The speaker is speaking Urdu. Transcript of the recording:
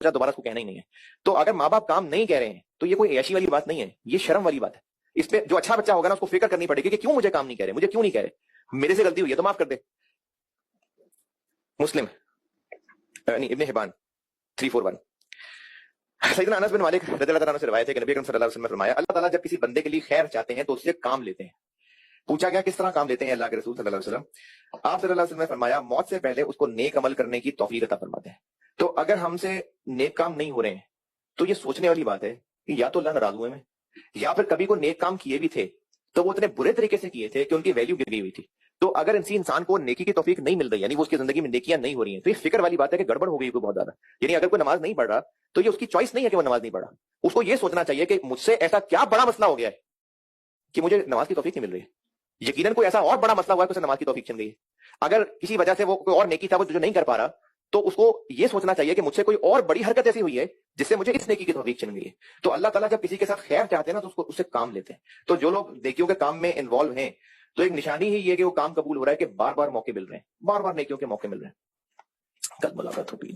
دوبارہ اس کو کہنا ہی نہیں ہے. تو اگر ماں باپ کام نہیں کہہ رہے ہیں تو یہ کوئی عیاشی والی بات نہیں ہے, یہ شرم والی بات ہے. اس پہ جو اچھا بچہ ہوگا نا اس کو فکر کرنی پڑے گی کہ کیوں مجھے کام نہیں کہہ رہے, مجھے کیوں نہیں کہہ رہے, میرے سے غلطی ہوئی ہے تو معاف کر دے. مسلم ابن حبان 341. سیدنا انس بن مالک رضی اللہ تعالیٰ عنہ سے روایت ہے کہ نبی اکرم صلی اللہ علیہ وسلم نے فرمایا اللہ تعالیٰ جب کسی بندے کے لیے خیر چاہتے ہیں تو اس سے کام لیتے ہیں. پوچھا گیا کس طرح کام لیتے ہیں اللہ کے رسول صلی اللہ علیہ وسلم. آپ صلی اللہ علیہ وسلم نے فرمایا موت سے پہلے اس کو نیک عمل کرنے کی توفیق عطا فرماتے ہیں. تو اگر ہم سے نیک کام نہیں ہو رہے ہیں تو یہ سوچنے والی بات ہے کہ یا تو اللہ ناراض ہوئے میں, یا پھر کبھی کو نیک کام کیے بھی تھے تو وہ اتنے برے طریقے سے کیے تھے کہ ان کی ویلیو گر گئی ہوئی تھی. تو اگر انسان کو نیکی کی توفیق نہیں مل رہی, یعنی وہ اس کی زندگی میں نیکیاں نہیں ہو رہی ہیں, تو یہ فکر والی بات ہے کہ گڑبڑ ہو گئی کوئی بہت زیادہ. یعنی اگر کوئی نماز نہیں پڑھ رہا تو یہ اس کی چوائس نہیں ہے کہ وہ نماز نہیں پڑھ رہا, اس کو یہ سوچنا چاہیے کہ مجھ سے ایسا کیا بڑا مسئلہ ہو گیا ہے کہ مجھے نماز کی توفیق نہیں مل رہی ہے. یقیناً کوئی ایسا اور بڑا مسئلہ ہوا ہے کہ اسے نماز کی توفیق چھن گئی ہے. اگر کسی وجہ سے وہ کوئی اور نیکی تھا وہ جو نہیں کر پا رہا, تو اس کو یہ سوچنا چاہیے کہ مجھ سے کوئی اور بڑی حرکت ایسی ہوئی ہے جس سے مجھے اس نیکی کی توفیق چھن گئی ہے. تو اللہ تعالیٰ جب کسی کے ساتھ خیر چاہتے ہیں نا تو اس سے کام لیتے ہیں. تو جو لوگ نیکیوں کے کام میں انوالو ہیں تو ایک نشانی ہی یہ کہ وہ کام قبول ہو رہا ہے کہ بار بار موقع مل رہے ہیں, بار بار نیکیوں کے موقع مل رہے ہیں. کل ملاقات ہوگی.